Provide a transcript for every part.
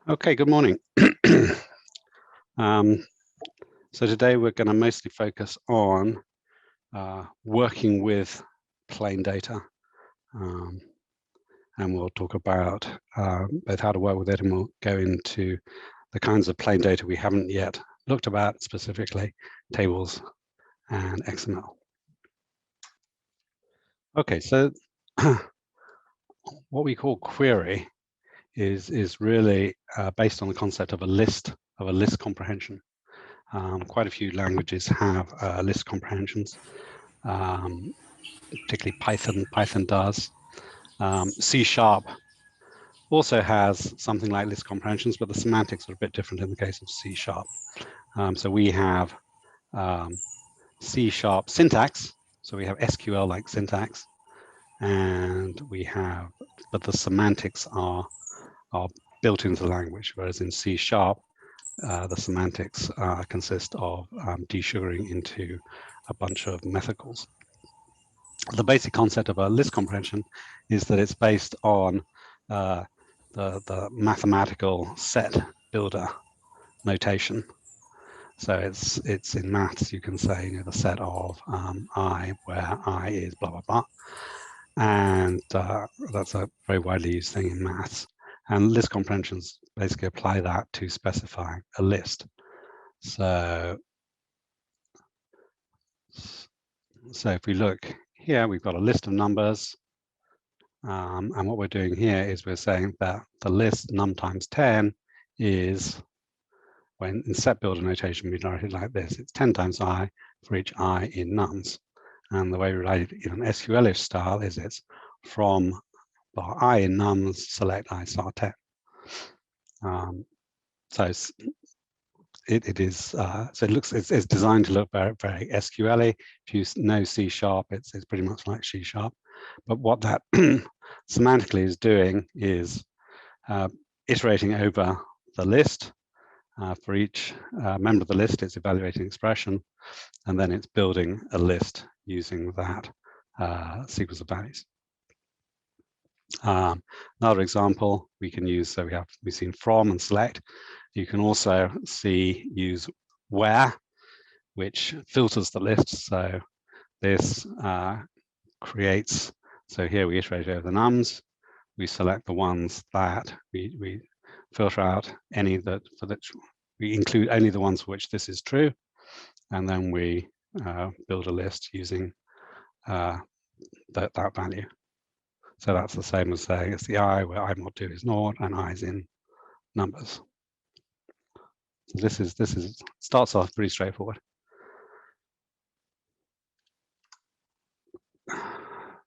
Okay, good morning. So today we're going to mostly focus on working with plain data. And we'll talk about both how to work with it, and we'll go into the kinds of plain data we haven't yet looked about, specifically tables and XML. Okay, so what we call query is really based on the concept of a list comprehension. Quite a few languages have list comprehensions, particularly Python. Python does. C# also has something like list comprehensions, but the semantics are a bit different in the case of C#. So we have C# syntax, so we have SQL-like syntax, and we have, but the semantics are built into the language, whereas in C#, the semantics consist of desugaring into a bunch of method calls. The basic concept of a list comprehension is that it's based on the mathematical set builder notation. So it's in maths, you can say, the set of I, where I is blah, blah, blah. And that's a very widely used thing in maths. And list comprehensions basically apply that to specifying a list. So if we look here, we've got a list of numbers. And what we're doing here is we're saying that the list num times 10 is, when in set builder notation, we write it like this. It's 10 times I for each I in nums. And the way we write it in an SQL-ish style is it's from bar I in nums, select I star 10. So it's designed to look very, very SQL-y. If you know C#, it's pretty much like C#. But what that semantically is doing is iterating over the list. For each member of the list, it's evaluating expression, and then it's building a list using that sequence of values. Another example we can use, so we've seen from and select. You can also use where, which filters the list. So this creates, so here we iterate over the nums. We select the ones that we filter out any that we include only the ones for which this is true, and then we build a list using that value. So that's the same as saying it's the I, where I mod 2 is 0 and I is in numbers. So this starts off pretty straightforward.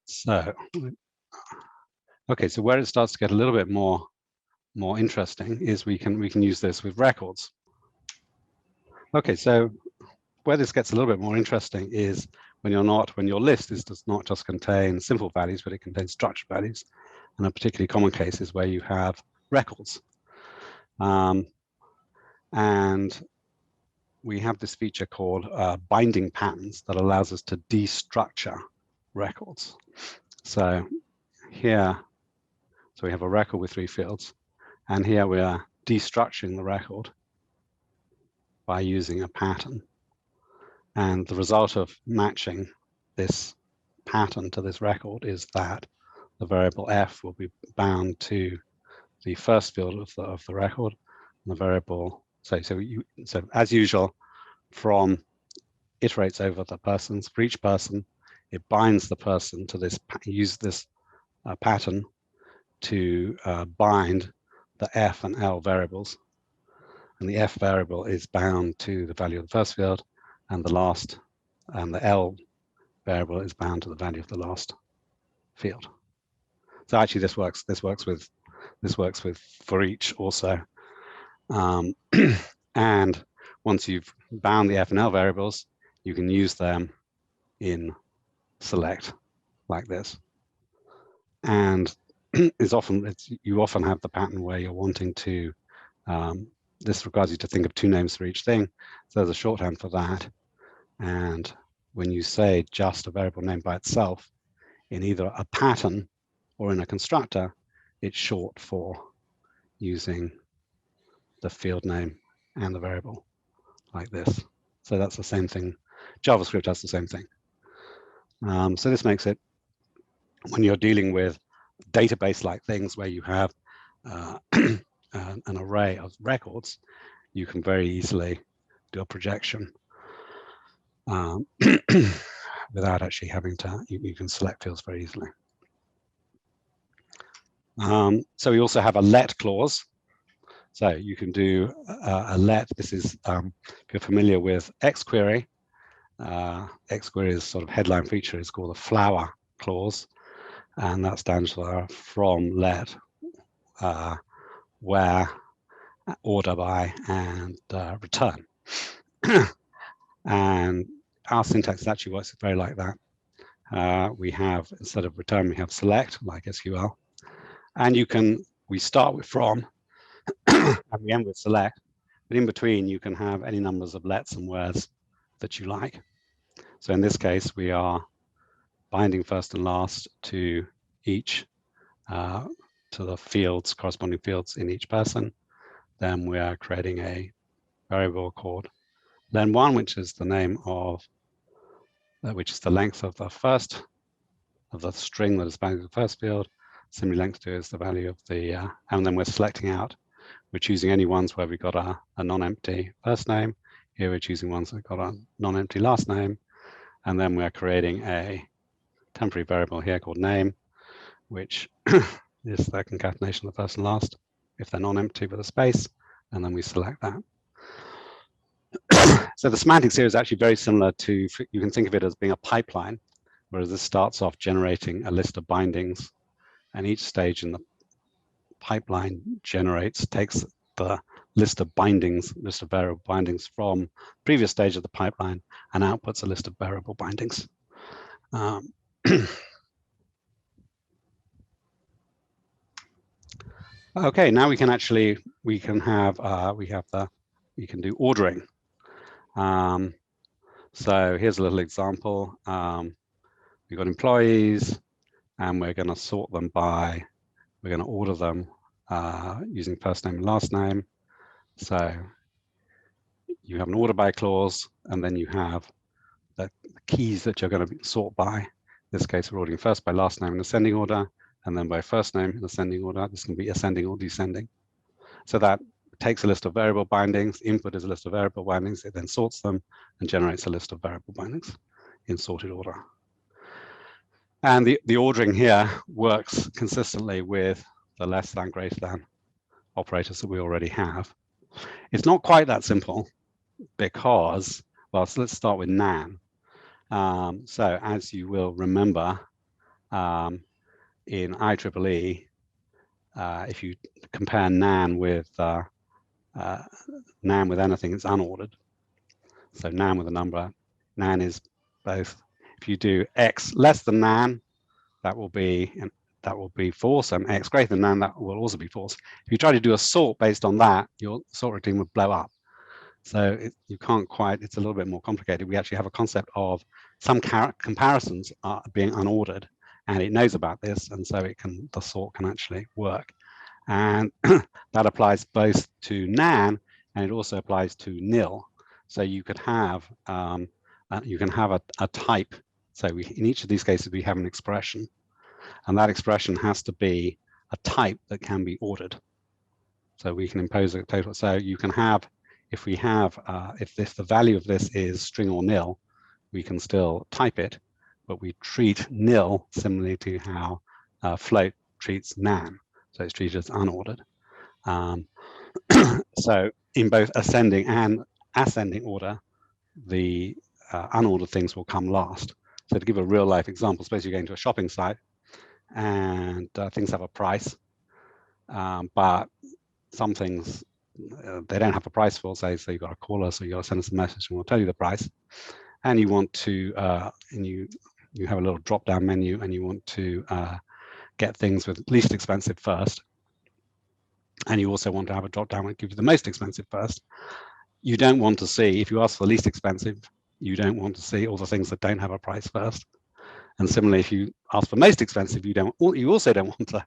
So okay, so where it starts to get a little bit more interesting is we can use this with records. Okay, so where this gets a little bit more interesting is when your list does not just contain simple values, but it contains structured values. And a particularly common case is where you have records. And we have this feature called binding patterns that allows us to destructure records. So here, so we have a record with 3 fields, and here we are destructuring the record by using a pattern. And the result of matching this pattern to this record is that the variable f will be bound to the first field of the record, and the variable, so as usual, from iterates over the persons. For each person, it binds the person to this, use this pattern to bind the f and l variables. And the f variable is bound to the value of the first field, and the L variable is bound to the value of the last field. So actually, this works with for each also. And once you've bound the f and l variables, you can use them in select like this. And you often have the pattern where you're wanting to. This requires you to think of 2 names for each thing. So there's a shorthand for that. And when you say just a variable name by itself in either a pattern or in a constructor, it's short for using the field name and the variable like this. So that's the same thing. JavaScript does the same thing. So this makes it, when you're dealing with database-like things where you have an array of records, you can very easily do a projection without actually having to, you can select fields very easily. So we also have a let clause. So you can do a let. This is, if you're familiar with XQuery, XQuery's sort of headline feature is called a flower clause, and that stands for from, let, where, order by, and return. And our syntax actually works very like that. We have, instead of return, we have select, like SQL. And we start with from, and we end with select. But in between, you can have any numbers of lets and wheres that you like. So in this case, we are binding first and last to each, to the fields, corresponding fields in each person. Then we are creating a variable called len1, which is the name of, which is the length of the first, of the string that is bound to the first field. Similarly, length 2 is the value of the, and then we're selecting out. We're choosing any ones where we've got a non-empty first name. Here we're choosing ones that got a non-empty last name. And then we're creating a temporary variable here called name, which is the concatenation of the first and last, if they're non-empty with a space, and then we select that. So the semantics here is actually very similar to, you can think of it as being a pipeline, whereas this starts off generating a list of bindings, and each stage in the pipeline takes the list of bindings, list of variable bindings from previous stage of the pipeline and outputs a list of variable bindings. Okay, now we can actually, we can do ordering. So here's a little example. We've got employees, and we're going to sort them by, we're going to order them using first name and last name. So you have an order by clause, and then you have the keys that you're going to sort by. In this case, we're ordering first by last name in ascending order, and then by first name in ascending order. This can be ascending or descending. So that takes a list of variable bindings. Input is a list of variable bindings. It then sorts them and generates a list of variable bindings in sorted order. And the ordering here works consistently with the less than, greater than operators that we already have. It's not quite that simple because, well, so let's start with nan. So as you will remember, in IEEE, if you compare nan with anything, it's unordered. So nan with a number, nan is both. If you do x less than nan, that will be false, and x greater than nan, that will also be false. If you try to do a sort based on that, your sort routine would blow up. So you can't quite, it's a little bit more complicated. We actually have a concept of some comparisons are being unordered, and it knows about this, and so the sort can actually work. And that applies both to nan, and it also applies to nil. So you could have a type. So in each of these cases, we have an expression, and that expression has to be a type that can be ordered. So we can impose a total. So you can have, if the value of this is string or nil, we can still type it, but we treat nil similarly to how float treats nan. So it's treated as unordered. So in both ascending and ascending order, the unordered things will come last. So to give a real life example, suppose you're going to a shopping site and things have a price, but some things they don't have a price for, say, so you've got to call us or you've got to send us a message and we'll tell you the price. And you want to, and you have a little drop down menu and you want to get things with least expensive first. And you also want to have a drop down that gives you the most expensive first. You don't want to see, if you ask for the least expensive, you don't want to see all the things that don't have a price first. And similarly, if you ask for most expensive, you also don't want to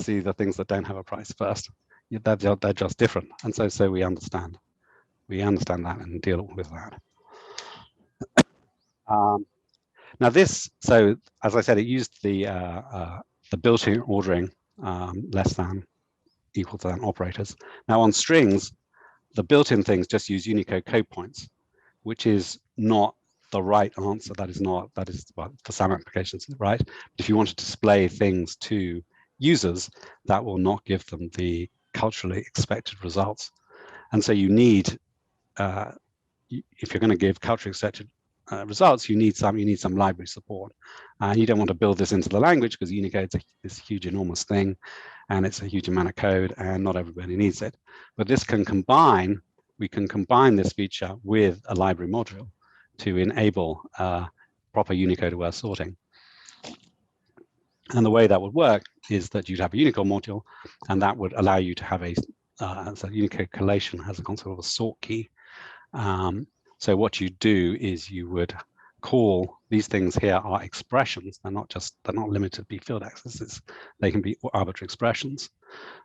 see the things that don't have a price first. they're just different, and so we understand that and deal with that. Now this, so as I said, it used the built-in ordering less than, equal to than operators. Now on strings, the built-in things just use Unicode code points, which is not the right answer. That is well, for some applications, right? But if you want to display things to users, that will not give them the culturally expected results. And so you need, if you're going to give culturally expected results, you need some library support. And you don't want to build this into the language because Unicode's this huge, enormous thing, and it's a huge amount of code, and not everybody needs it. But this can combine, we can combine this feature with a library module to enable proper Unicode-aware sorting. And the way that would work is that you'd have a Unicode module, and that would allow you to have a, so Unicode collation has a concept of a sort key. So what you do is you would call, these things here are expressions. They're not limited to be field accesses. They can be arbitrary expressions.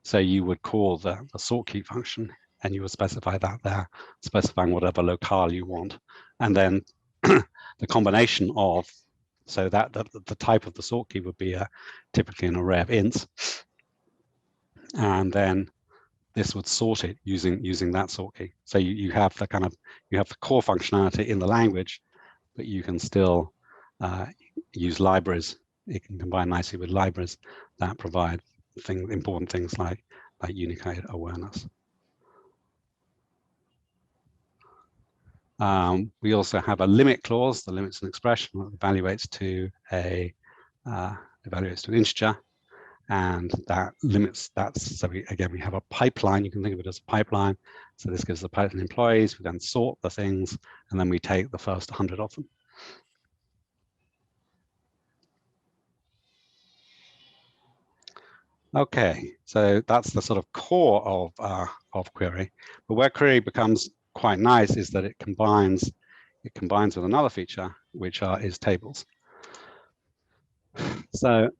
So you would call the sort key function, and you would specify that there, specifying whatever locale you want. And then the combination of, so that the type of the sort key would be typically an array of ints. And then this would sort it using that sort key. So you have the you have the core functionality in the language, but you can still use libraries. It can combine nicely with libraries that provide important things like Unicode awareness. We also have a limit clause. The limit's an expression that evaluates to an integer. And that limits that. So again, we have a pipeline. You can think of it as a pipeline. So this gives the Python employees. We then sort the things, and then we take the first 100 of them. Okay, so that's the sort of core of query. But where query becomes quite nice is that it combines with another feature, which is tables. So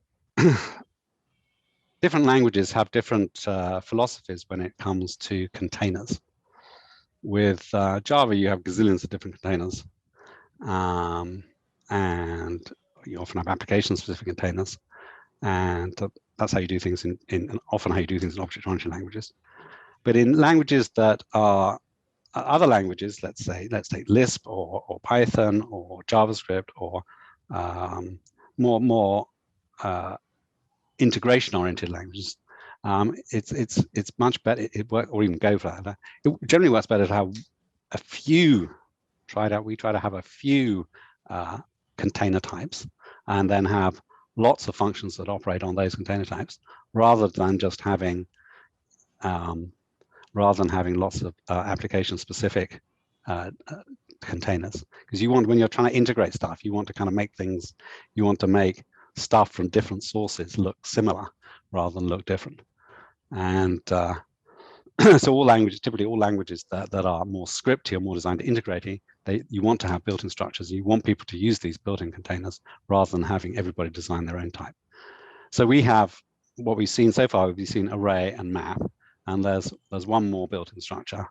different languages have different philosophies when it comes to containers. With Java, you have gazillions of different containers, and you often have application-specific containers, and that's how you do things often how you do things in object-oriented languages. But in languages that are other languages, let's take Lisp or Python or JavaScript or more integration-oriented languages, it's much better. It works, or even Go for that. It generally works better to have a few. We try to have a few container types, and then have lots of functions that operate on those container types, rather than just having lots of application-specific containers. Because you want, when you're trying to integrate stuff, you want to kind of make things, you want to make stuff from different sources look similar rather than look different. And so all languages, typically all languages that are more scripty or more designed to integrate, you want to have built-in structures. You want people to use these built-in containers rather than having everybody design their own type. So we have, what we've seen so far, we've seen array and map, and there's one more built-in structure,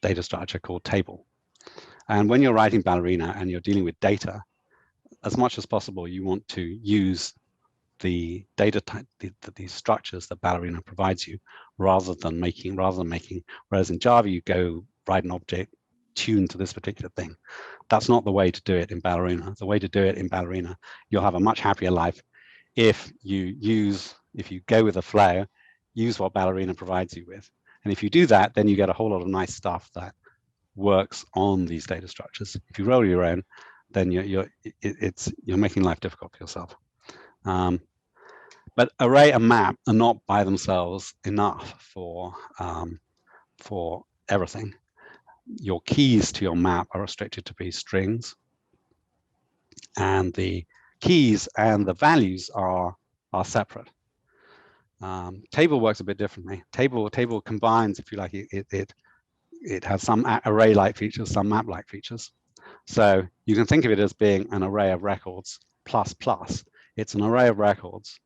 data structure, called table. And when you're writing Ballerina and you're dealing with data, as much as possible, you want to use the data type, these structures that Ballerina provides you, rather than making, whereas in Java, you go write an object tuned to this particular thing. That's not the way to do it in Ballerina. The way to do it in Ballerina, you'll have a much happier life if you go with a flow, use what Ballerina provides you with. And if you do that, then you get a whole lot of nice stuff that works on these data structures. If you roll your own, then you're making life difficult for yourself. But array and map are not by themselves enough for everything. Your keys to your map are restricted to be strings, and the keys and the values are separate. Table works a bit differently. Table combines, if you like, it has some array-like features, some map-like features. So you can think of it as being an array of records plus. It's an array of records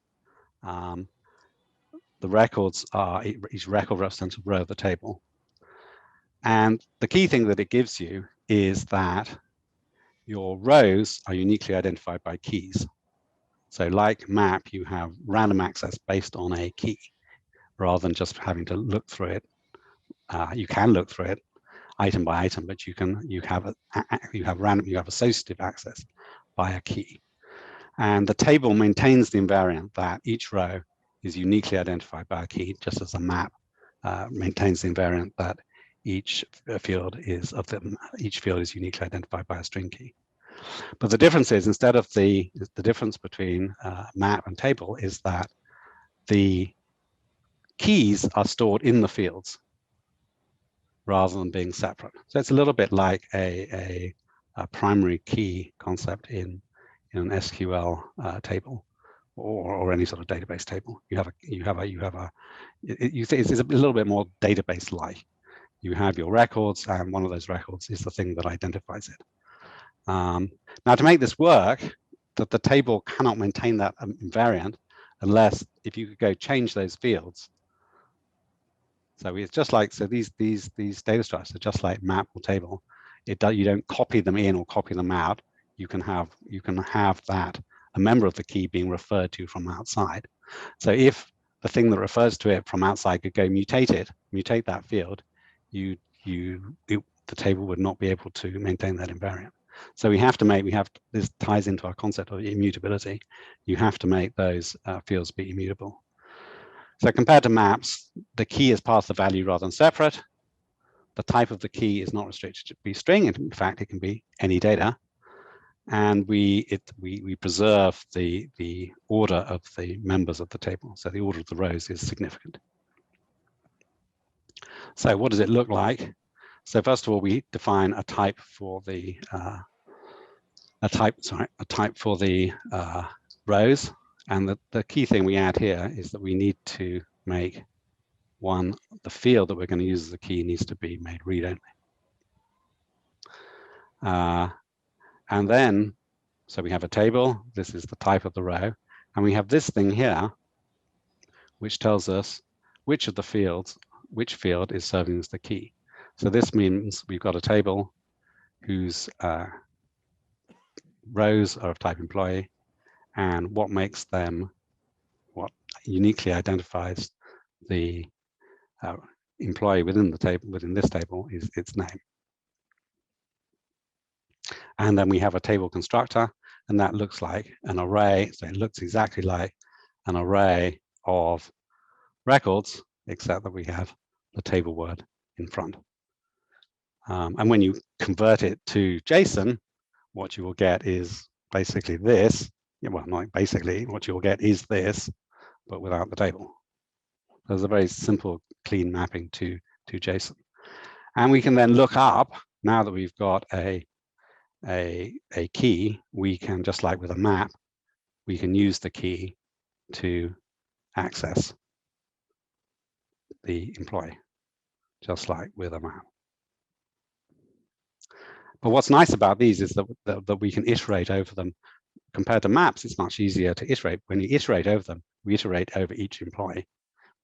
the records are, each record represents a row of the table. And the key thing that it gives you is that your rows are uniquely identified by keys. So like map, you have random access based on a key, rather than just having to look through it. You can look through it item by item, but you have associative access by a key. And the table maintains the invariant that each row is uniquely identified by a key, just as a map maintains the invariant that each field is uniquely identified by a string key. But the difference is, instead of the difference between map and table is that the keys are stored in the fields rather than being separate. So it's a little bit like a primary key concept in an SQL table or any sort of database table. It's a little bit more database-like. You have your records, and one of those records is the thing that identifies it. Now, to make this work, the table cannot maintain that invariant unless, if you could go change those fields. So it's just like, so these data structures are just like map or table. You don't copy them in or copy them out. You can have that a member of the key being referred to from outside. So if the thing that refers to it from outside could go mutate that field, the table would not be able to maintain that invariant. So this ties into our concept of immutability. You have to make those fields be immutable. So compared to maps, the key is passed the value rather than separate. The type of the key is not restricted to be string. In fact, it can be any data. And we preserve the order of the members of the table. So the order of the rows is significant. So what does it look like? So first of all, we define a type for the rows. And the key thing we add here is that we need to make the field that we're going to use as a key needs to be made read-only. And then, so we have a table, this is the type of the row, and we have this thing here, which tells us which field is serving as the key. So this means we've got a table whose rows are of type employee, and what uniquely identifies the employee within this table is its name. And then we have a table constructor, and that looks like an array. So it looks exactly like an array of records, except that we have the table word in front. And when you convert it to JSON, what you will get is basically this. Well, not basically, what you will get is this, but without the table. There's a very simple, clean mapping to JSON. And we can then look up, now that we've got a key, we can, just like with a map, we can use the key to access the employee, just like with a map. But what's nice about these is that we can iterate over them. Compared to maps, it's much easier to iterate. When you iterate over them, we iterate over each employee.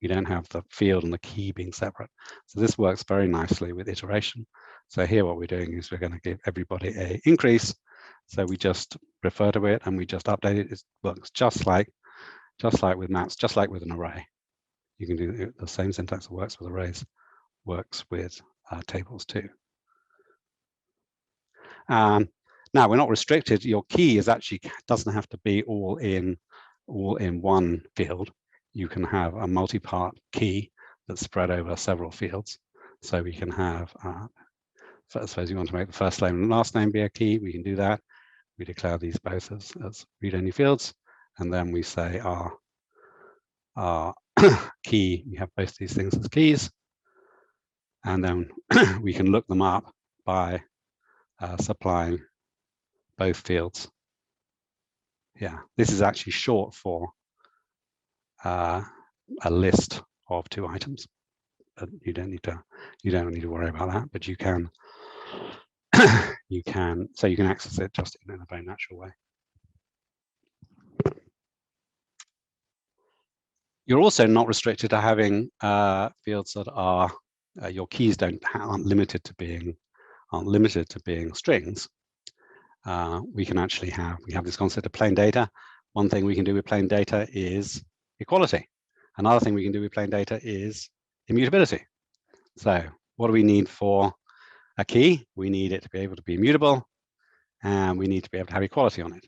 We don't have the field and the key being separate. So this works very nicely with iteration. So here what we're doing is we're going to give everybody an increase. So we just refer to it and we just update it. It works just like with maps, just like with an array. You can do the same syntax that works with arrays, works with tables too. Now we're not restricted. Your key doesn't have to be all in one field. You can have a multi-part key that's spread over several fields. So we can have, suppose you want to make the first name and last name be a key, we can do that. We declare these both as read-only fields, and then we say our key, we have both these things as keys, and then we can look them up by supplying both fields. Yeah, this is actually short for a list of 2 items. But you don't need to worry about that, but you can you can access it just in a very natural way. You're also not restricted to having fields that are your keys aren't limited to being strings. We can actually have this concept of plain data. One thing we can do with plain data is equality. Another thing we can do with plain data is immutability. So what do we need for a key? We need it to be able to be immutable, and we need to be able to have equality on it.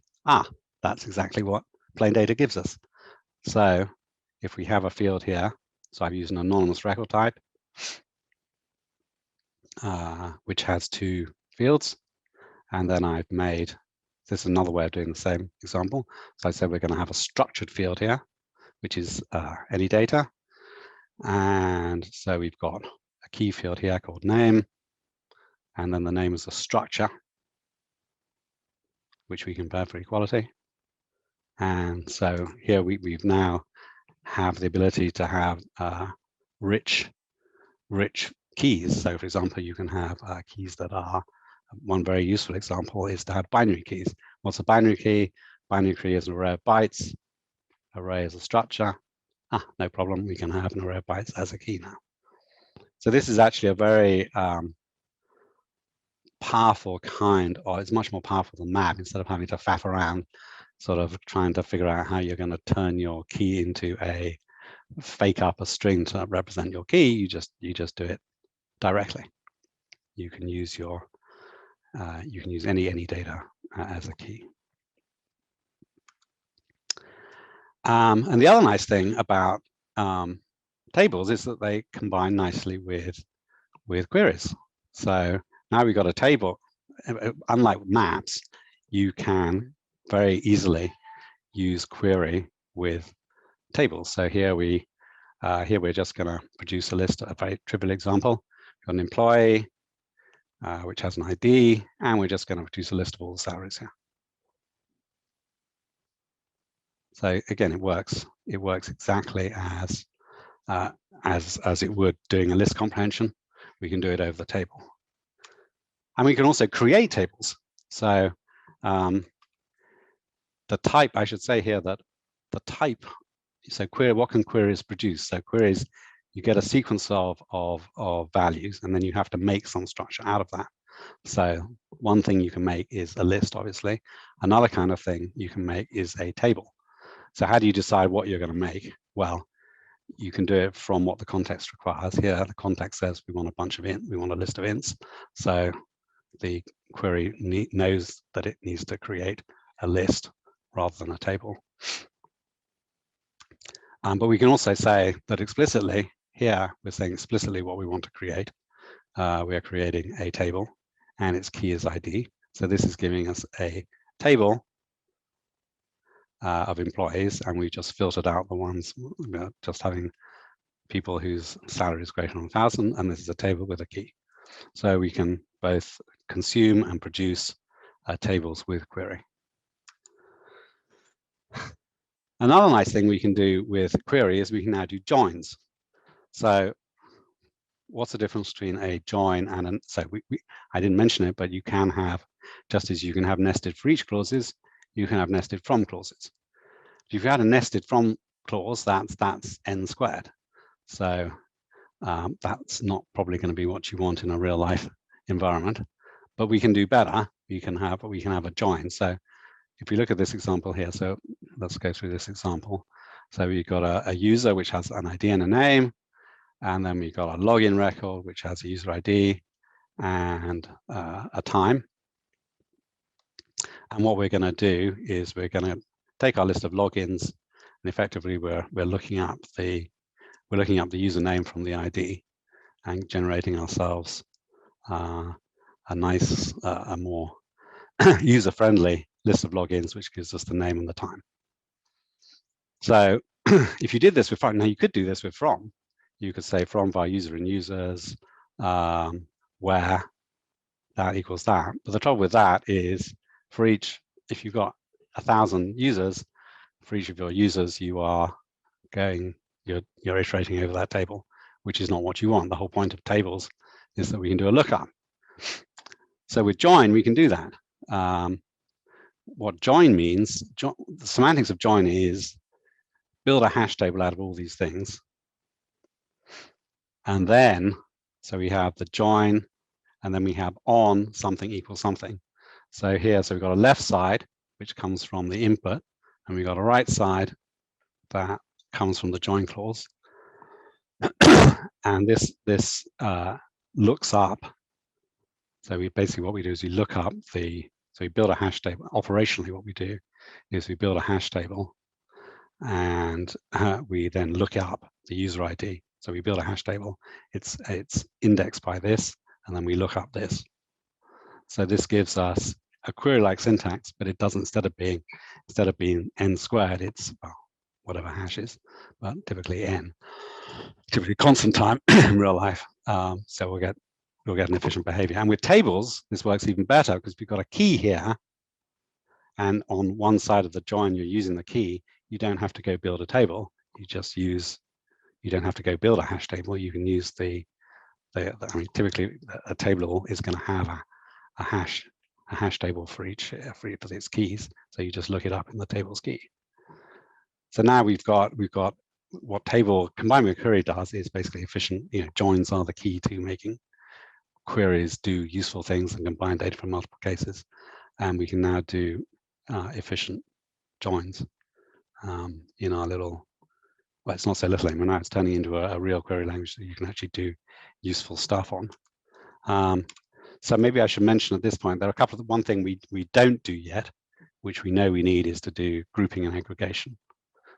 That's exactly what plain data gives us. So if we have a field here, so I've used an anonymous record type, which has two fields, and then I've made, this is another way of doing the same example. So I said we're going to have a structured field here, which is any data. And so we've got a key field here called name, and then the name is a structure, which we compare for equality. And so here we've now have the ability to have rich keys. So for example, you can have keys that are, one very useful example is to have binary keys. What's a binary key? Binary key is an array of bytes. Array is a structure. No problem, we can have an array of bytes as a key now. So this is actually a very powerful kind, or it's much more powerful than map. Instead of having to faff around sort of trying to figure out how you're going to turn your key into a fake up a string to represent your key, you just do it directly. You can use your any data as a key. And the other nice thing about tables is that they combine nicely with queries. So now we've got a table. Unlike maps, you can very easily use query with tables. So here we're just going to produce a list, a very trivial example. We've got an employee, which has an ID, and we're just going to produce a list of all the salaries here. So again, it works exactly as it would doing a list comprehension. We can do it over the table. And we can also create tables. So the type, I should say here that the type, so query, what can queries produce? So queries, you get a sequence of values, and then you have to make some structure out of that. So one thing you can make is a list, obviously. Another kind of thing you can make is a table. So how do you decide what you're going to make? Well, you can do it from what the context requires. Here, the context says we want a bunch of we want a list of ints. So the query knows that it needs to create a list rather than a table. But we can also say that explicitly, here we're saying explicitly what we want to create. We are creating a table, and its key is ID. So this is giving us a table of employees, and we just filtered out the ones just having people whose salary is greater than 1,000, and this is a table with a key. So we can both consume and produce tables with query. Another nice thing we can do with query is we can now do joins. So what's the difference between a join and an, so I didn't mention it, but you can have, just as you can have nested for each clauses, you can have nested from clauses. If you had a nested from clause, that's n squared. So that's not probably going to be what you want in a real life environment, but we can do better. We can have a join. So if we look at this example here, so let's go through this example. So we've got a user which has an ID and a name, and then we've got a login record which has a user ID and a time. And what we're going to do is we're going to take our list of logins, and effectively we're looking up the username from the ID and generating ourselves a nice, a more user-friendly list of logins, which gives us the name and the time. So if you did this with from, now you could do this with from. You could say from via user and users, where that equals that. But the trouble with that is for each, if you've got 1,000 users, for each of your users, you are going, you're iterating over that table, which is not what you want. The whole point of tables is that we can do a lookup. So with join, we can do that. What join means, the semantics of join is build a hash table out of all these things. And then, so we have the join, and then we have on something equals something. So here, so we've got a left side, which comes from the input, and we've got a right side that comes from the join clause. And this looks up. So we basically, what we do is we look up so we build a hash table. Operationally, what we do is we build a hash table, and we then look up the user ID. So we build a hash table. It's indexed by this, and then we look up this. So this gives us a query-like syntax, but it doesn't, instead of being n squared, it's, well, whatever hash is, but typically n, typically constant time in real life. So we'll get an efficient behavior. And with tables, this works even better because we've got a key here, and on one side of the join, you're using the key. You don't have to go build a table. You just use, you don't have to go build a hash table. You can use I mean, typically a table is going to have a hash table for each of its keys. So you just look it up in the table's key. So now we've got what table combined with query does is basically efficient. You know, joins are the key to making queries do useful things and combine data from multiple cases, and we can now do efficient joins in our little. Well, it's not so little anymore now. It's turning into a real query language that you can actually do useful stuff on. So maybe I should mention at this point, there are a couple of, one thing we don't do yet, which we know we need, is to do grouping and aggregation.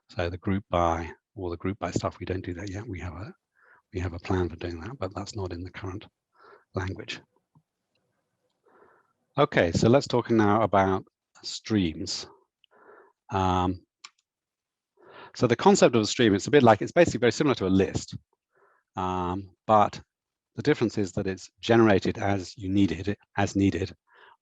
So the group by, or the group by stuff, we don't do that yet. We have a plan for doing that, but that's not in the current language. Okay, so let's talk now about streams. So the concept of a stream, it's a bit like, it's basically very similar to a list, but the difference is that it's generated as needed,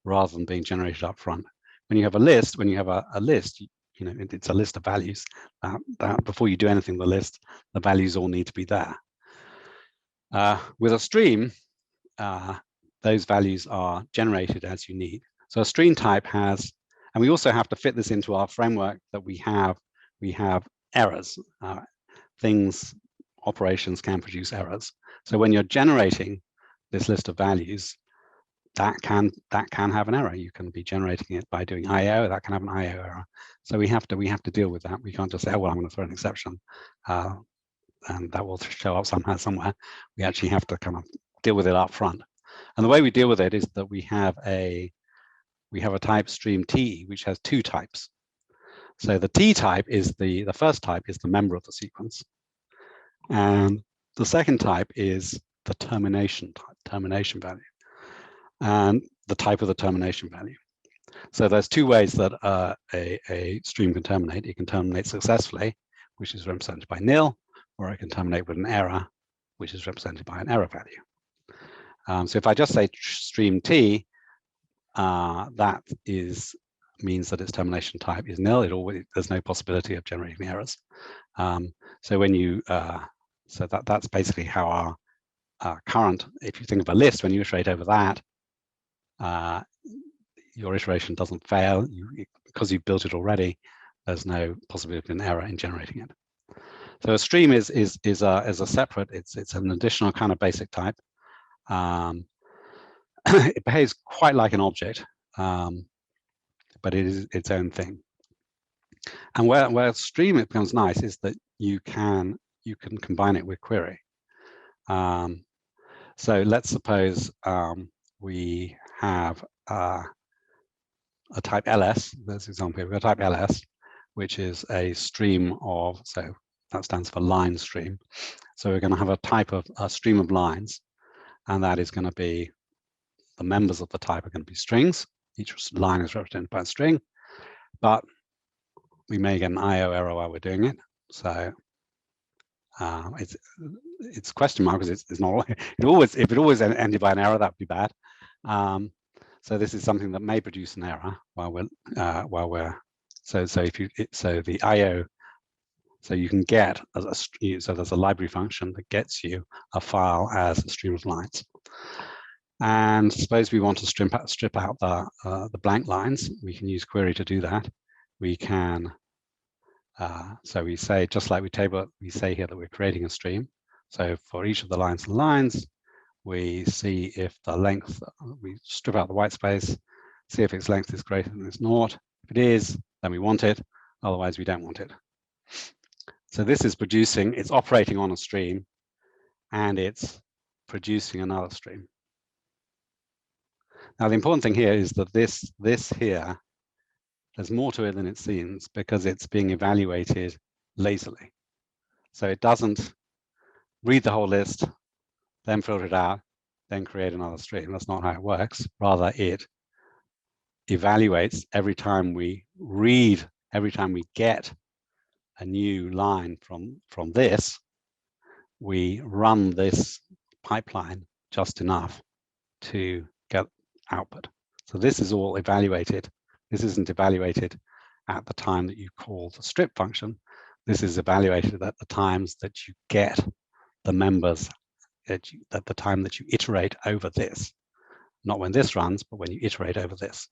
rather than being generated up front. When you have a list, you know, it's a list of values. That before you do anything with the list, the values all need to be there. With a stream, those values are generated as you need. So a stream type has, and we also have to fit this into our framework that we have errors. Operations can produce errors. So when you're generating this list of values, that can have an error. You can be generating it by doing IO, that can have an IO error. So we have to deal with that. We can't just say, oh, well, I'm going to throw an exception, and that will show up somewhere. We actually have to kind of deal with it up front. And the way we deal with it is that we have a type stream T, which has two types. So the T type is the first type is the member of the sequence, and the second type is the termination value, and the type of the termination value. So there's two ways that a stream can terminate. It can terminate successfully, which is represented by nil, or it can terminate with an error, which is represented by an error value. So if I just say stream T, that means that its termination type is nil. There's no possibility of generating errors. So when you so that's basically how our current, if you think of a list, when you iterate over that, your iteration doesn't fail because you've built it already. There's no possibility of an error in generating it. So a stream is a separate. It's an additional kind of basic type. It behaves quite like an object, but it is its own thing. And where stream it becomes nice is that you can combine it with query. So let's suppose we have a type ls. There's an example here. We've got type ls, which is a stream of, so that stands for line stream. So we're going to have a type of a stream of lines, and that is going to be, the members of the type are going to be strings. Each line is represented by a string, but we may get an IO error while we're doing it. So it's question mark because it's not. If it always ended by an error, that would be bad. So this is something that may produce an error while we're so the IO. So you can get so there's a library function that gets you a file as a stream of lines. And suppose we want to strip out the blank lines. We can use query to do that. We can So we say, just like we say here that we're creating a stream. So for each of the lines, we see if the length, we strip out the white space, see if its length is greater than its naught. If it is, then we want it. Otherwise, we don't want it. So this is producing, it's operating on a stream, and it's producing another stream. Now, the important thing here is that this here, there's more to it than it seems, because it's being evaluated lazily. So it doesn't read the whole list, then filter it out, then create another stream. That's not how it works. Rather, it evaluates every time we read, every time we get a new line from this, we run this pipeline just enough to get output. So this is all evaluated. This isn't evaluated at the time that you call the strip function. This is evaluated at the times that you get the members, at the time that you iterate over this. Not when this runs, but when you iterate over this.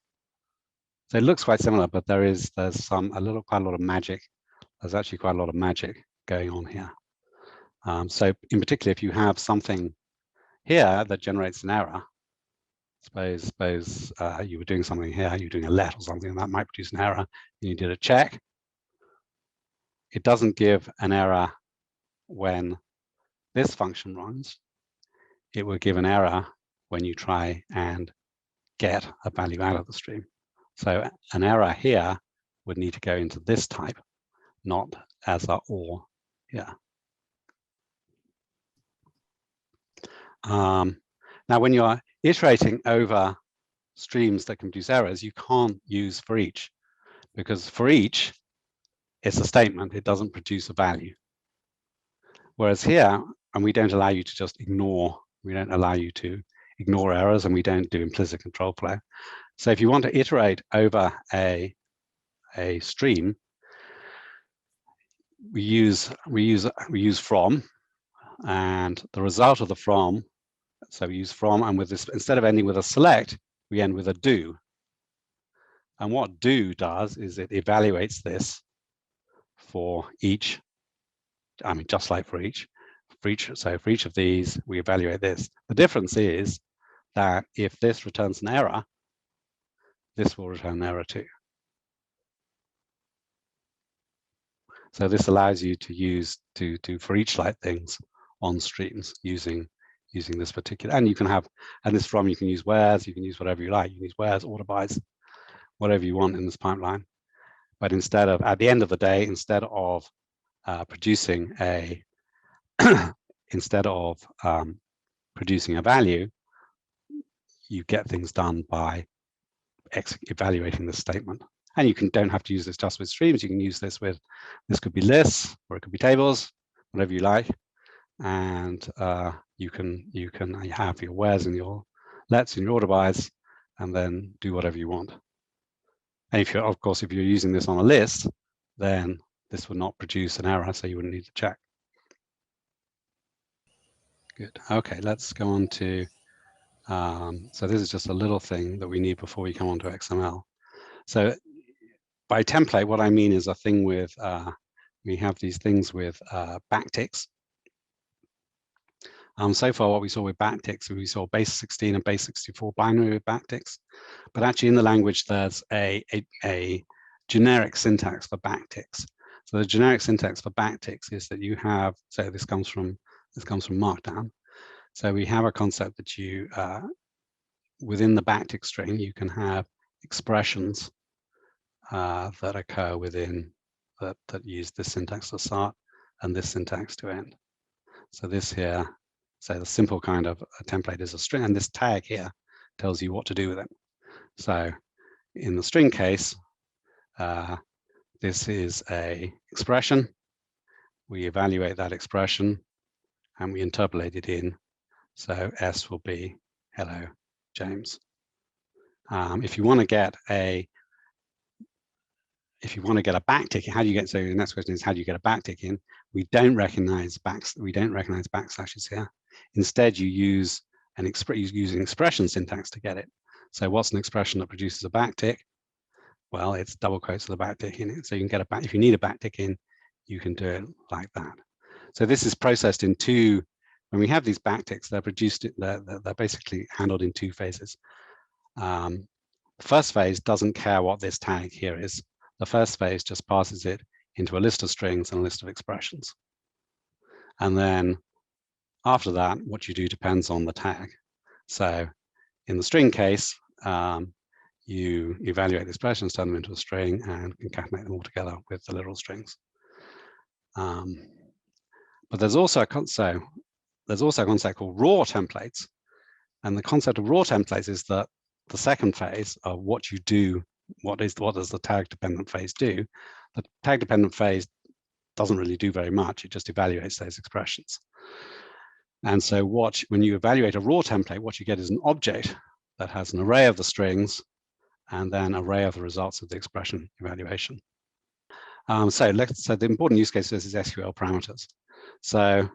So it looks quite similar, but there's quite a lot of magic. There's actually quite a lot of magic going on here. So in particular, if you have something here that generates an error, suppose you were doing something here, you're doing a let or something, and that might produce an error, and you did a check. It doesn't give an error when this function runs. It will give an error when you try and get a value out of the stream. So an error here would need to go into this type, not as a or here. Now, when you're iterating over streams that can produce errors, you can't use for each, because for each, it's a statement. It doesn't produce a value. Whereas here, and we don't allow you to just ignore, we don't allow you to ignore errors, and we don't do implicit control flow. So if you want to iterate over a stream, we use from, and the result of the from, so we use from, and with this, instead of ending with a select, we end with a do. And what do does is it evaluates this for each, I mean, just like for each, so for each of these, we evaluate this. The difference is that if this returns an error, this will return an error too. So this allows you to use to do for each like things on streams using this particular, and you can have, and this from, you can use wheres, you can use whatever you like, you can use wheres, order bys, whatever you want in this pipeline. But instead of, at the end of the day, instead of producing a producing a value, you get things done by evaluating this statement. And you don't have to use this just with streams. You can use this with, this could be lists, or it could be tables, whatever you like. And you can have your wheres and your lets and your order bys, and then do whatever you want. And if you're, of course, if you're using this on a list, then this would not produce an error, so you wouldn't need to check. Good. Okay, let's go on to, so this is just a little thing that we need before we come on to XML. So by template, what I mean is a thing with, we have these things with backticks. So far, what we saw with backticks, we saw base 16 and base 64 binary with backticks. But actually in the language, there's a generic syntax for backticks. So the generic syntax for backticks is that you have, so this comes from Markdown. So we have a concept that you, within the backtick string, you can have expressions that occur within, that use this syntax to start and this syntax to end. So this here, so the simple kind of a template is a string, and this tag here tells you what to do with it. So in the string case, this is a expression. We evaluate that expression and we interpolate it in. So S will be hello, James. If you want to get a backtick, how do you get, so the next question is, how do you get a backtick in? We don't recognize backslashes here. Instead, you use an expression syntax to get it. So what's an expression that produces a backtick? Well, it's double quotes with a backtick in it. So you can get if you need a backtick in, you can do it like that. So this is processed in two. When we have these backticks, they're produced. They're basically handled in two phases. The first phase doesn't care what this tag here is. The first phase just passes it into a list of strings and a list of expressions. And then after that, what you do depends on the tag. So in the string case, you evaluate the expressions, turn them into a string, and concatenate them all together with the literal strings. But there's also a concept called raw templates. And the concept of raw templates is that the second phase of what you do, what does the tag dependent phase do? The tag dependent phase doesn't really do very much. It just evaluates those expressions. And so when you evaluate a raw template, what you get is an object that has an array of the strings and then an array of the results of the expression evaluation. So the important use case is SQL parameters. So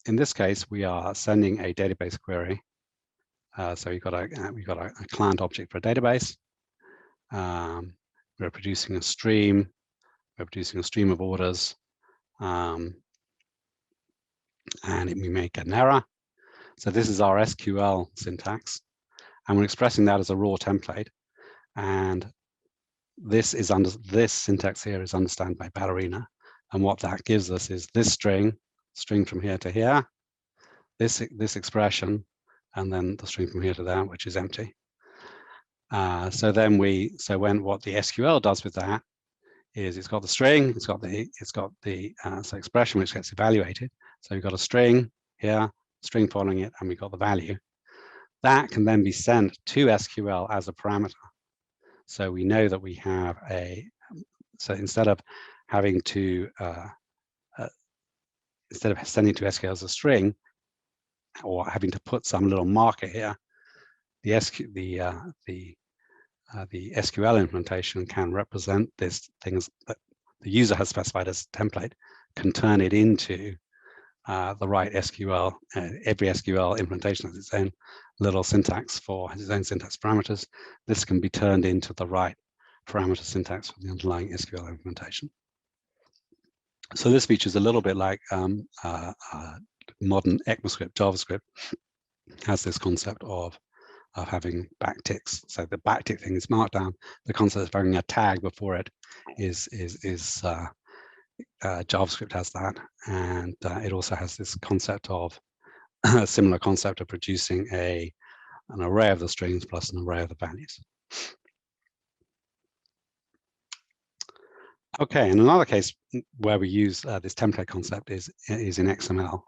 in this case, we are sending a database query. So we've got a client object for a database. We're producing a stream. We're producing a stream of orders, and we may get an error. So this is our SQL syntax, and we're expressing that as a raw template. And this syntax here is understood by Ballerina, and what that gives us is this string from here to here, this expression, and then the string from here to there, which is empty. So what the SQL does with that is it's got the string, it's got the expression which gets evaluated. So we've got a string here, string following it, and we've got the value. That can then be sent to SQL as a parameter. So we know that we have so instead of having to, instead of sending to SQL as a string, or having to put some little marker here, the SQL implementation can represent these things that the user has specified as a template, can turn it into the right SQL. Every SQL implementation has its own little syntax for its own syntax parameters. This can be turned into the right parameter syntax for the underlying SQL implementation. So this feature is a little bit like modern ECMAScript. JavaScript has this concept of having backticks. So the backtick thing is markdown. The concept of having a tag before it is JavaScript has that, and it also has this concept of a similar concept of producing an array of the strings plus an array of the values. Okay, and another case where we use this template concept is in XML.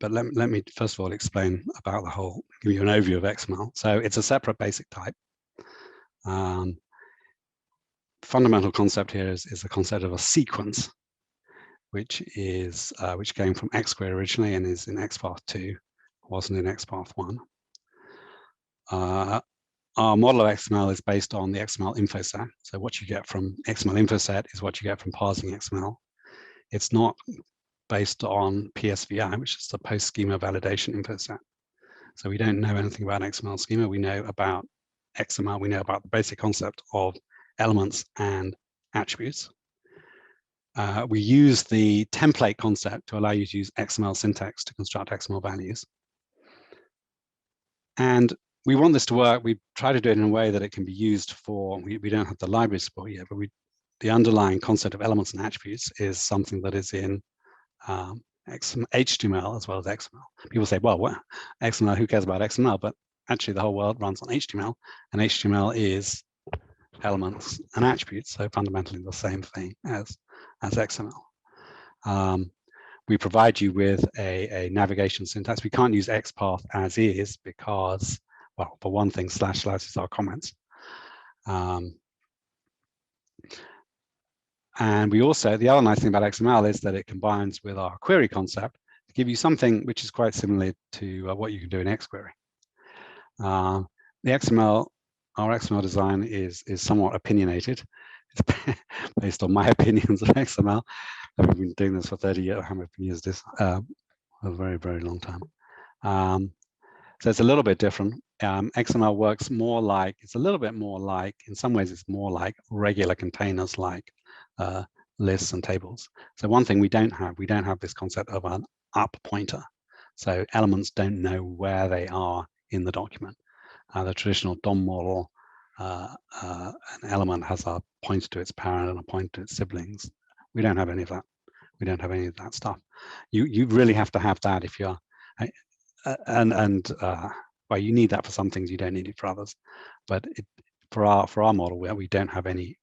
But let me first of all explain about give you an overview of XML. So it's a separate basic type. Fundamental concept here is the concept of a sequence, which came from XQuery originally and is in XPath 2, wasn't in XPath 1. Our model of XML is based on the XML info set. So what you get from XML info set is what you get from parsing XML. It's not based on PSVI, which is the post schema validation info set. So we don't know anything about XML schema. We know about XML. We know about the basic concept of elements and attributes. We use the template concept to allow you to use XML syntax to construct XML values. And we want this to work. We try to do it in a way that it can be used for, we don't have the library support yet, but the underlying concept of elements and attributes is something that is in HTML as well as XML. People say, well, XML, who cares about XML? But actually the whole world runs on HTML, and HTML is elements and attributes, so fundamentally the same thing as XML. We provide you with a navigation syntax. We can't use XPath as is because, well, for one thing, / is our comments. And we also, the other nice thing about XML is that it combines with our query concept to give you something which is quite similar to what you can do in XQuery. Our XML design is somewhat opinionated. It's based on my opinions of XML. I've been doing this for 30 years. How many years this? A very, very long time. So it's a little bit different. XML works more like, it's a little bit more like, in some ways it's more like regular containers like lists and tables. So one thing we don't have this concept of an up pointer. So elements don't know where they are in the document. The traditional DOM model, an element has a pointer to its parent and a pointer to its siblings. We don't have any of that. We don't have any of that stuff. You really have to have that if you're, well, you need that for some things, you don't need it for others. But for our model, we don't have any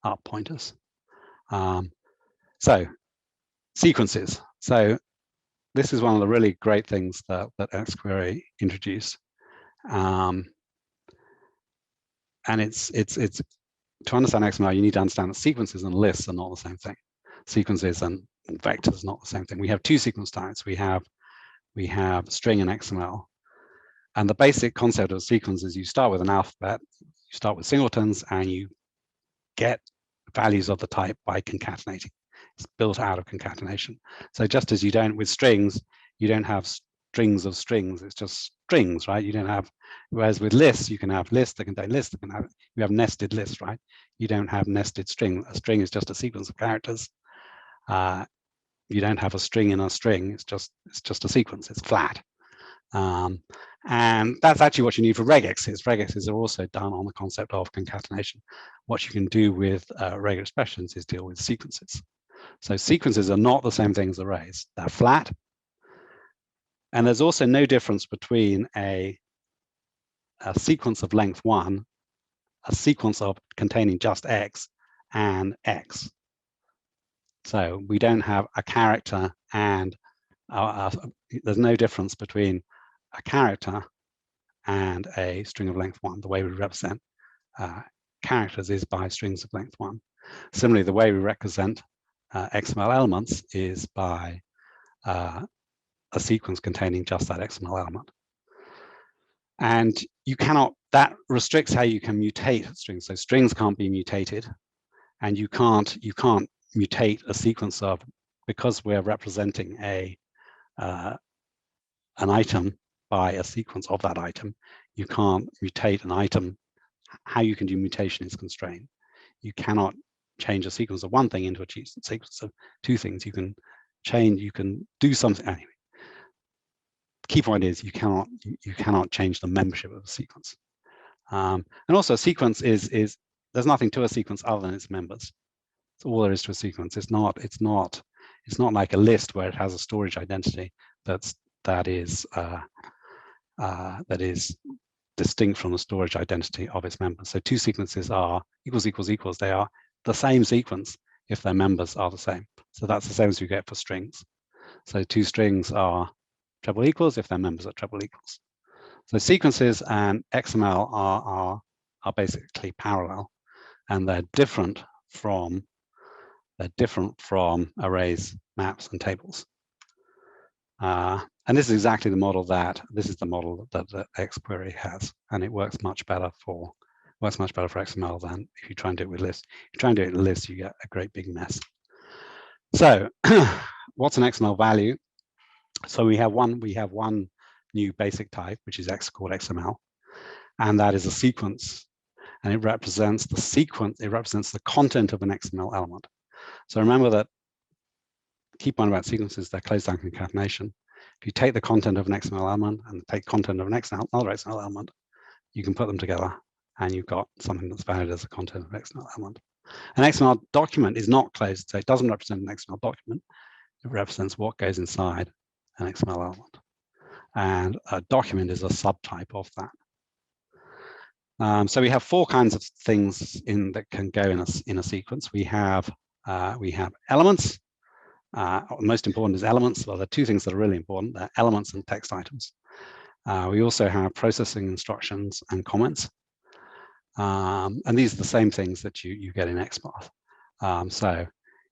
up pointers. So sequences. So this is one of the really great things that XQuery introduced. And it's to understand XML, you need to understand that sequences and lists are not the same thing. Sequences and vectors are not the same thing. We have two sequence types. We have string and XML. And the basic concept of a sequence is you start with an alphabet, you start with singletons, and you get values of the type by concatenating. It's built out of concatenation. So just as you don't with strings, you don't have strings of strings, it's just strings, right? You don't have, whereas with lists, you can have lists that contain lists that can have, you have nested lists, right? You don't have nested string. A string is just a sequence of characters. You don't have a string in a string, it's just a sequence, it's flat. And that's actually what you need for regexes. Regexes are also done on the concept of concatenation. What you can do with reg expressions is deal with sequences. So sequences are not the same thing as arrays. They're flat. And there's also no difference between a sequence of length 1, a sequence of containing just X, and X. So we don't have a character and there's no difference between a character and a string of length 1. The way we represent characters is by strings of length 1. Similarly, the way we represent XML elements is by a sequence containing just that XML element. And you cannot, that restricts how you can mutate strings. So strings can't be mutated, and you can't mutate a sequence of, because we're representing an item by a sequence of that item, you can't mutate an item. How you can do mutation is constrained. You cannot change a sequence of one thing into a sequence of two things. You can change, you can do something. Anyway, the key point is you cannot change the membership of a sequence. And also a sequence is there's nothing to a sequence other than its members. That's all there is to a sequence. It's not like a list where it has a storage identity that is distinct from the storage identity of its members. So two sequences are equals equals equals. They are the same sequence if their members are the same. So that's the same as we get for strings. So two strings are treble equals if their members are treble equals. So sequences and XML are basically parallel, and they're different from arrays, maps, and tables. And this is exactly the model that XQuery has, and it works much better for XML than if you try and do it with lists. If you try and do it with lists, you get a great big mess. So, what's an XML value? So we have one new basic type, which is called XML, and that is a sequence, and it represents the sequence. It represents the content of an XML element. So remember that key point about sequences, they're closed down concatenation. If you take the content of an XML element and take content of another XML element, you can put them together and you've got something that's valid as a content of an XML element. An XML document is not closed, so it doesn't represent an XML document. It represents what goes inside an XML element. And a document is a subtype of that. So we have four kinds of things that can go in a sequence. We have elements. Most important is elements. Well, there are two things that are really important. They're elements and text items. We also have processing instructions and comments. And these are the same things that you get in XPath. So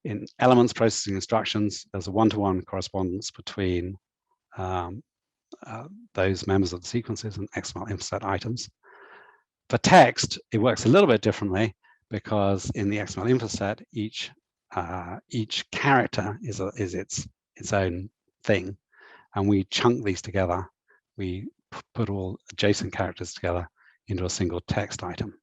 in elements, processing instructions, there's a one-to-one correspondence between those members of the sequences and XML info items. For text, it works a little bit differently because in the XML info set, each character is its own thing, and we chunk these together we put all adjacent characters together into a single text item.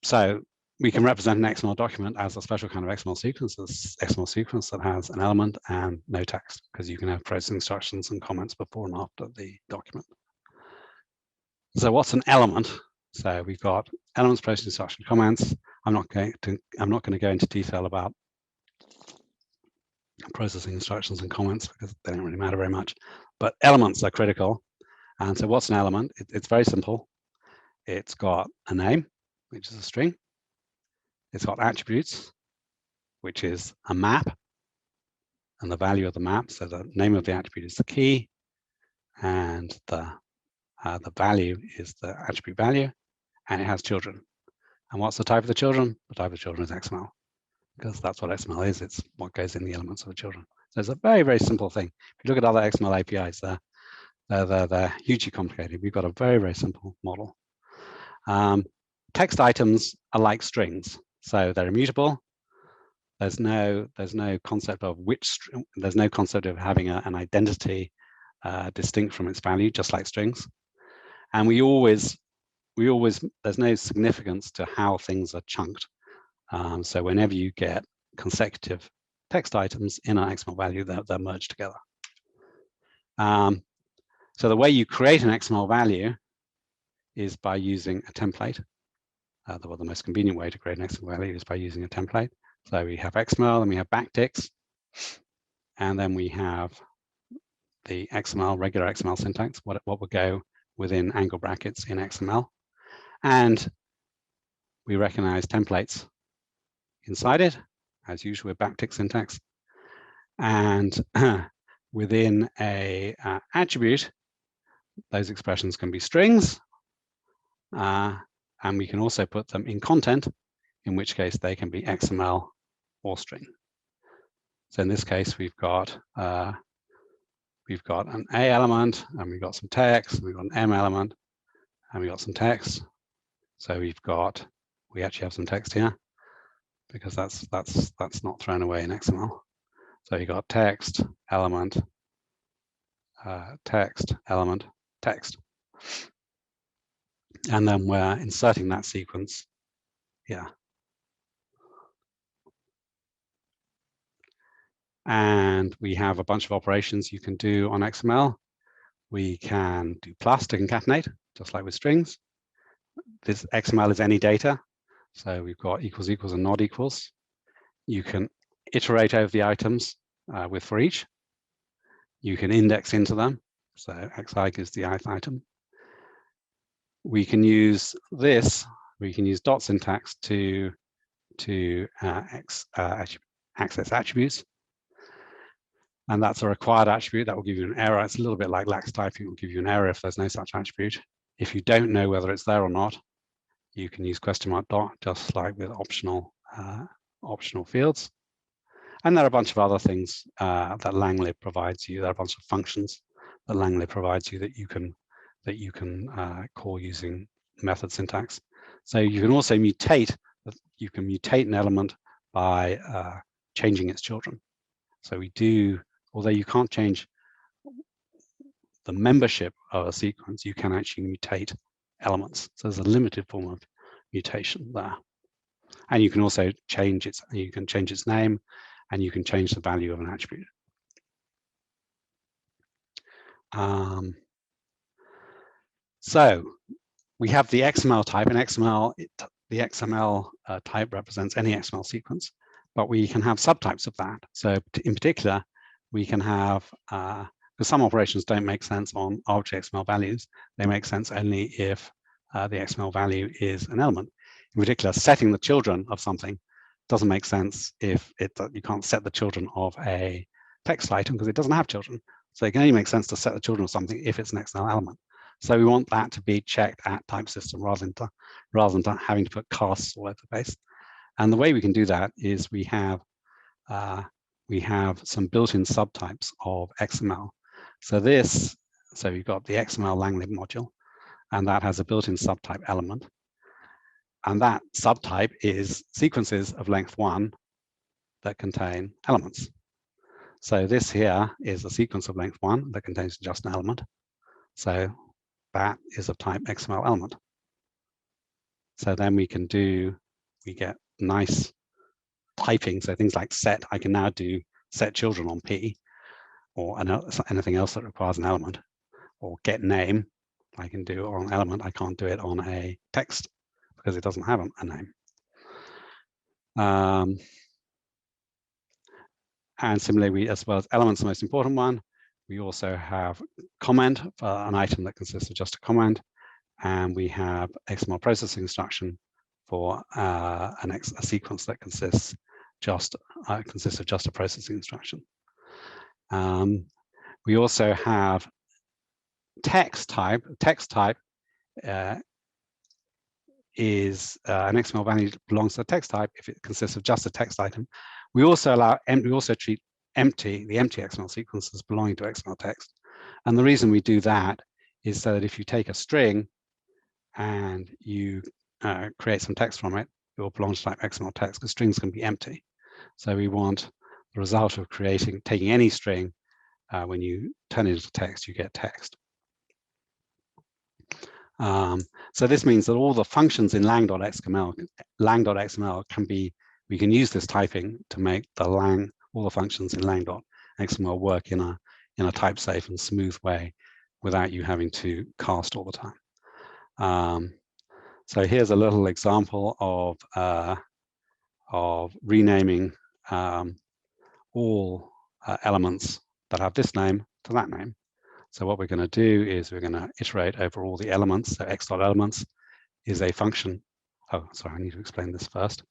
So we can represent an XML document as a special kind of XML sequence, that has an element and no text, because you can have processing instructions and comments before and after the document. So what's an element? So we've got elements, processing instruction, comments. I'm not going to go into detail about processing instructions and comments because they don't really matter very much. But elements are critical. And so what's an element? It's very simple. It's got a name, which is a string. It's got attributes, which is a map and the value of the map. So the name of the attribute is the key, and the value is the attribute value, and it has children. And what's the type of the children? The type of the children is XML, because that's what XML is. It's what goes in the elements of the children. So it's a very, very simple thing. If you look at other XML APIs, they're hugely complicated. We've got a very, very simple model. Text items are like strings, so they're immutable. There's no concept of there's no concept of having an identity distinct from its value, just like strings. And we always there's no significance to how things are chunked. So whenever you get consecutive text items in an XML value, they're merged together. So the way you create an XML value is by using a template. The most convenient way to create an XML value is by using a template. So we have XML, and we have backticks, and then we have the XML, regular XML syntax, what will go within angle brackets in XML. And we recognize templates inside it, as usual with backtick syntax. And within a attribute, those expressions can be strings, and we can also put them in content, in which case they can be XML or string. So in this case, we've got an A element, and we've got some text, and we've got an M element, and we've got some text. So we actually have some text here, because that's not thrown away in XML. So you got text, element, text, element, text. And then we're inserting that sequence here. And we have a bunch of operations you can do on XML. We can do plus to concatenate, just like with strings. This XML is any data. So we've got equals, equals, and not equals. You can iterate over the items with for each. You can index into them. So xi is the ith item. We can use this. We can use dot syntax to access attributes. And that's a required attribute that will give you an error. It's a little bit like lax typing. It will give you an error if there's no such attribute. If you don't know whether it's there or not, you can use question mark dot, just like with optional fields. And there are a bunch of other things that Langlib provides you. There are a bunch of functions that Langlib provides you that you can call using method syntax. So you can also mutate. You can mutate an element by changing its children. So we do, although you can't change the membership of a sequence, you can actually mutate elements. So there's a limited form of mutation there. And you can also change its name, and you can change the value of an attribute. So we have the XML type. In XML, the XML type represents any XML sequence, but we can have subtypes of that. So in particular, we can have, because some operations don't make sense on arbitrary XML values, they make sense only if the XML value is an element. In particular, setting the children of something doesn't make sense if you can't set the children of a text item because it doesn't have children. So it can only make sense to set the children of something if it's an XML element. So we want that to be checked at type system rather than having to put casts all over the place. And the way we can do that is we have some built-in subtypes of XML. So you've got the XML Langlib module, and that has a built-in subtype element. And that subtype is sequences of length 1 that contain elements. So this here is a sequence of length 1 that contains just an element. So that is of type XML element. So then we get nice typing. So things like set, I can now do set children on P, or anything else that requires an element, or get name, I can do on element. I can't do it on a text because it doesn't have a name. And similarly, as well as elements, the most important one, we also have comment for an item that consists of just a comment, and we have XML processing instruction for a sequence that consists of just a processing instruction. We also have text type. Text type is an XML value that belongs to a text type if it consists of just a text item. We also treat the empty XML sequences belonging to XML text. And the reason we do that is so that if you take a string and you create some text from it, it will belong to type XML text, because strings can be empty. So we want the result of taking any string, when you turn it into text, you get text. So this means that all the functions in lang.xml we can use this typing to make all the functions in lang.xml work in a type safe and smooth way without you having to cast all the time. So here's a little example of renaming all elements that have this name to that name. So what we're going to do is we're going to iterate over all the elements. So x.elements is a function. Oh, sorry, I need to explain this first.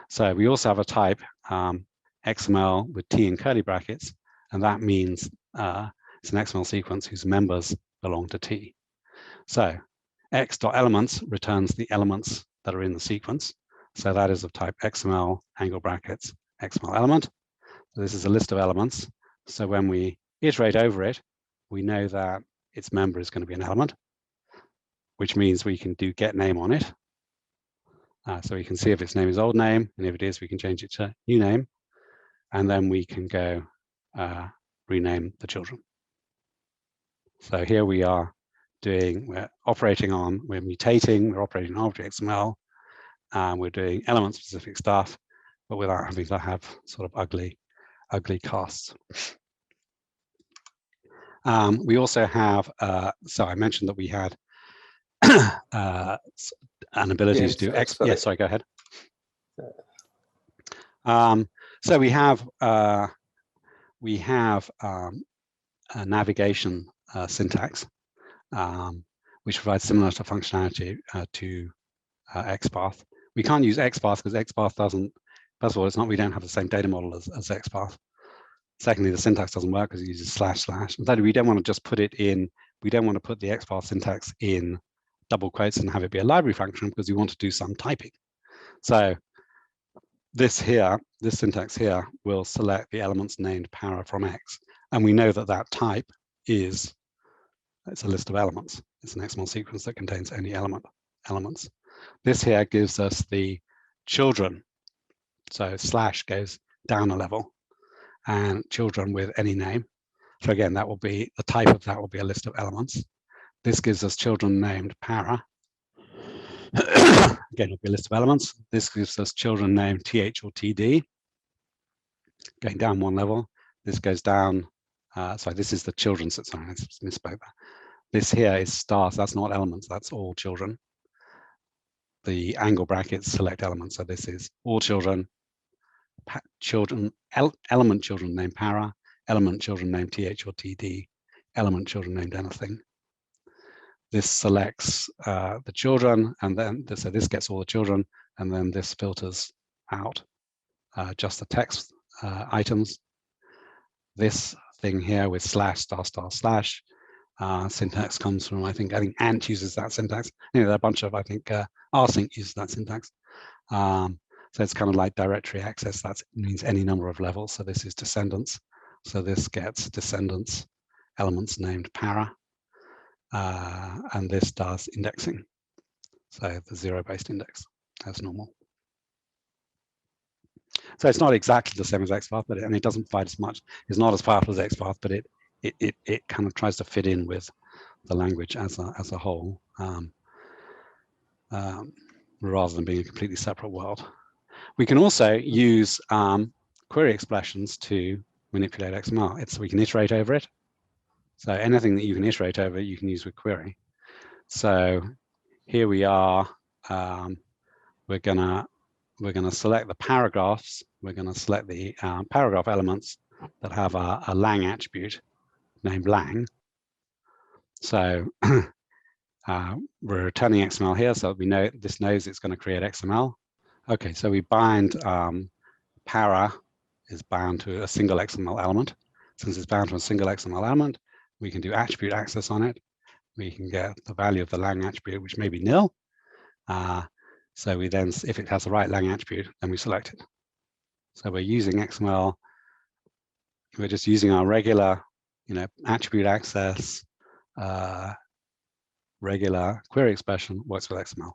So we also have a type XML with T in curly brackets, and that means it's an XML sequence whose members belong to T. So x.elements returns the elements that are in the sequence. So that is of type XML angle brackets XML element. So this is a list of elements. So when we iterate over it, we know that its member is going to be an element, which means we can do get name on it. So we can see if its name is old name, and if it is, we can change it to new name, and then we can go rename the children. So here we are we're mutating, we're operating on object XML, and we're doing element specific stuff, but without having to have sort of ugly casts. We also have, so I mentioned that we had an ability to do X. Yes, sorry, go ahead. So we have a navigation syntax, which provides similar to functionality to XPath. We can't use XPath because XPath doesn't. First of all, we don't have the same data model as XPath. Secondly, the syntax doesn't work because it uses // And thirdly, we don't want to just put it in. We don't want to put the XPath syntax in double quotes and have it be a library function, because we want to do some typing. So this syntax here will select the elements named para from X, and we know that that type it's a list of elements. It's an XML sequence that contains any elements. This here gives us the children. So / goes down a level, and children with any name. So again, that will be the type of that will be a list of elements. This gives us children named para. Again, it'll be a list of elements. This gives us children named TH or TD. Going down one level. This goes down. Sorry, this is the children's. Sorry, I misspoke that. This here is stars. That's not elements. That's all children. The angle brackets select elements. So this is all children. Element children named para. Element children named TH or TD. Element children named anything. This selects the children, and then so this gets all the children, and then this filters out just the text items. This thing here with // syntax comes from, I think Ant uses that syntax. Anyway, there are a bunch of, I think rsync uses that syntax. So it's kind of like directory access. That means any number of levels. So this is descendants. So this gets descendants elements named para. And this does indexing. So the zero-based index as normal. So it's not exactly the same as XPath, but and it doesn't provide as much. It's not as powerful as XPath, but it kind of tries to fit in with the language as a whole, rather than being a completely separate world. We can also use query expressions to manipulate XML. So we can iterate over it. So anything that you can iterate over, you can use with query. So here we are. We're gonna select the paragraphs. We're gonna select the paragraph elements that have a lang attribute named lang. So we're returning XML here, so we know this knows it's going to create XML. Okay, so we bind para is bound to a single XML element. Since it's bound to a single XML element, we can do attribute access on it. We can get the value of the lang attribute, which may be nil. So we then, if it has the right lang attribute, then we select it. So we're using XML. We're just using our regular, attribute access, regular query expression works with XML.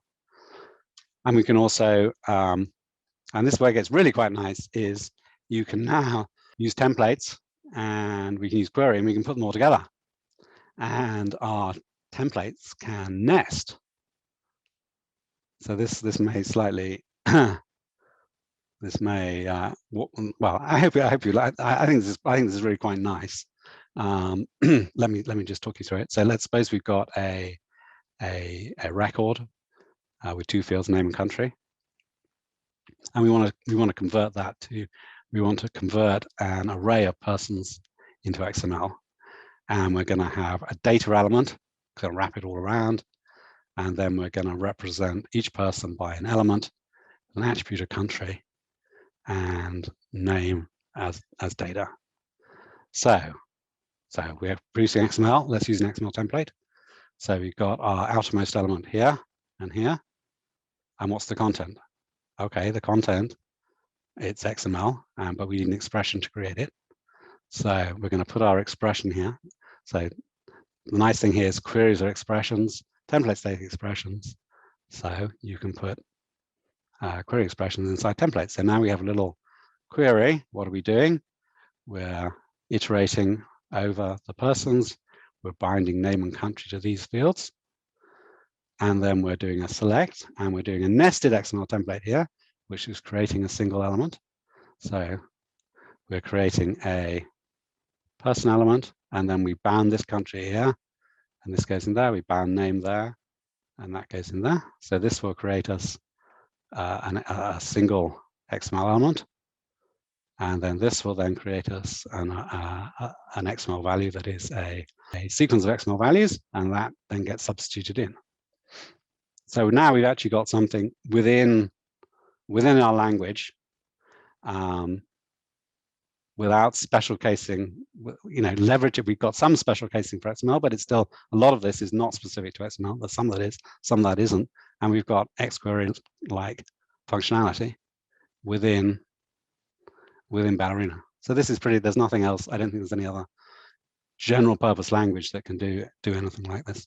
And we can also, and this is where it gets really quite nice, is you can now use templates and we can use query and we can put them all together. And our templates can nest. So this may slightly, this may, well, I hope you like. I think this is really quite nice. Let me just talk you through it. So let's suppose we've got a record with two fields, name and country, and we want to convert that to, we want to convert an array of persons into XML, and we're going to have a data element, going to wrap it all around, and then we're going to represent each person by an element, an attribute of country, and name as data. So we're producing XML. Let's use an XML template. So we've got our outermost element here and here. And what's the content? Okay, the content, it's XML, but we need an expression to create it. So we're going to put our expression here. So the nice thing here is queries are expressions, templates take expressions. So you can put query expressions inside templates. So now we have a little query. What are we doing? We're iterating over the persons. We're binding name and country to these fields. And then we're doing a select, and we're doing a nested XML template here, which is creating a single element. So we're creating a person element, and then we bound this country here, and this goes in there. We bound name there, and that goes in there. So this will create us a single XML element. And then this will then create us an XML value that is a sequence of XML values, and that then gets substituted in. So now we've actually got something within our language, without special casing. Leverage it. We've got some special casing for XML, but it's still, a lot of this is not specific to XML. There's some that is, some that isn't, and we've got XQuery-like functionality within Ballerina. So this is pretty. There's nothing else. I don't think there's any other general purpose language that can do anything like this.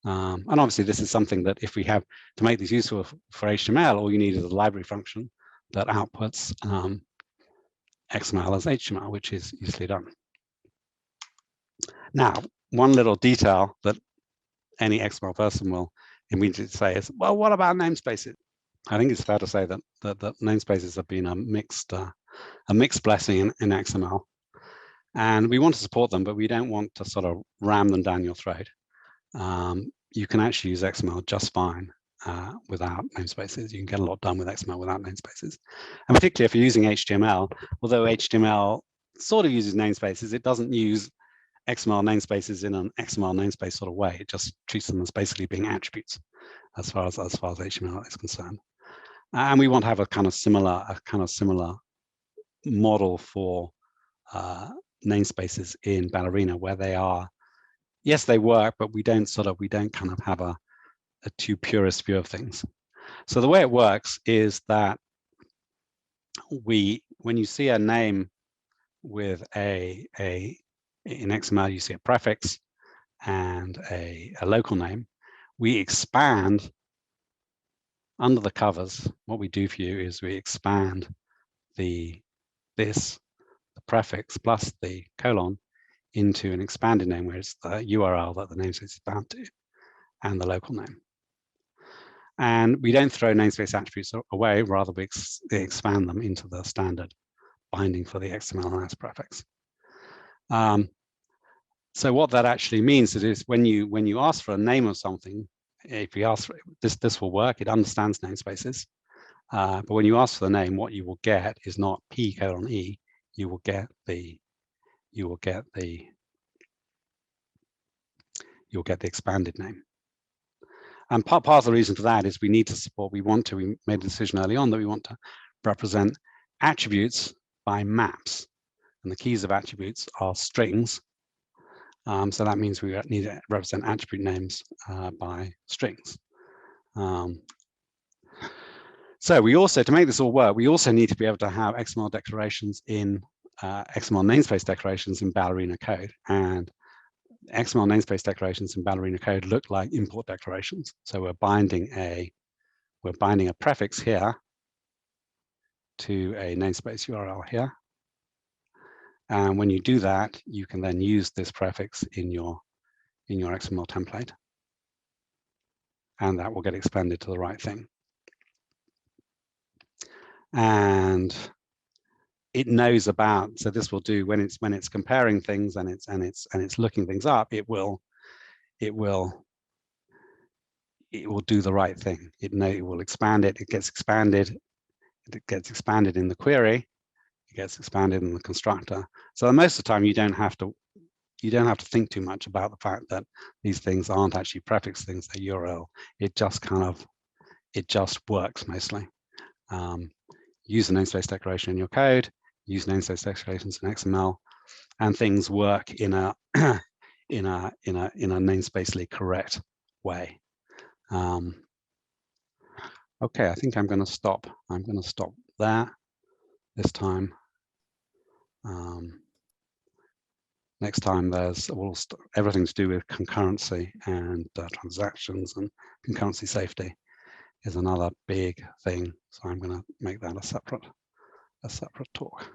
And obviously, this is something that if we have to make this useful for HTML, all you need is a library function that outputs XML as HTML, which is easily done. Now, one little detail that any XML person will immediately say is, well, what about namespaces? I think it's fair to say that namespaces have been a mixed blessing in XML, and we want to support them, but we don't want to sort of ram them down your throat. You can actually use XML just fine without namespaces. You can get a lot done with XML without namespaces. And particularly if you're using HTML, although HTML sort of uses namespaces, it doesn't use XML namespaces in an XML namespace sort of way. It just treats them as basically being attributes as far as HTML is concerned. And we want to have a kind of similar model for namespaces in Ballerina, where they are, yes, they work, but we don't kind of have a too purist view of things. So the way it works is that when you see a name with in XML, you see a prefix and a local name, we expand under the covers. What we do for you is we expand the prefix plus the colon into an expanded name, where it's the URL that the namespace is bound to, and the local name. And we don't throw namespace attributes away, rather we expand them into the standard binding for the XML prefix. So what that actually means is when you ask for a name of something, if you ask for it, this will work. It understands namespaces, but when you ask for the name, what you will get is not P:(E). You will get the expanded name. And part of the reason for that is we need to support. We made a decision early on that we want to represent attributes by maps, and the keys of attributes are strings. So that means we need to represent attribute names by strings. So we also, to make this all work, we also need to be able to have XML declarations in XML namespace declarations in Ballerina code. And XML namespace declarations in Ballerina code look like import declarations. So we're binding a prefix here to a namespace URL here. And when you do that, you can then use this prefix in your XML template, and that will get expanded to the right thing. And it knows about, so this will do when it's comparing things and it's looking things up, it will do the right thing. It will expand it. It gets expanded in the query. It gets expanded in the constructor. So most of the time you don't have to think too much about the fact that these things aren't actually prefix things, they're URL. It just works mostly. Use the namespace declaration in your code, use namespace declarations in XML, and things work in a namespacely correct way. Okay, I think I'm going to stop. I'm going to stop there this time. Next time there's everything to do with concurrency and transactions, and concurrency safety is another big thing. So I'm going to make that a separate talk.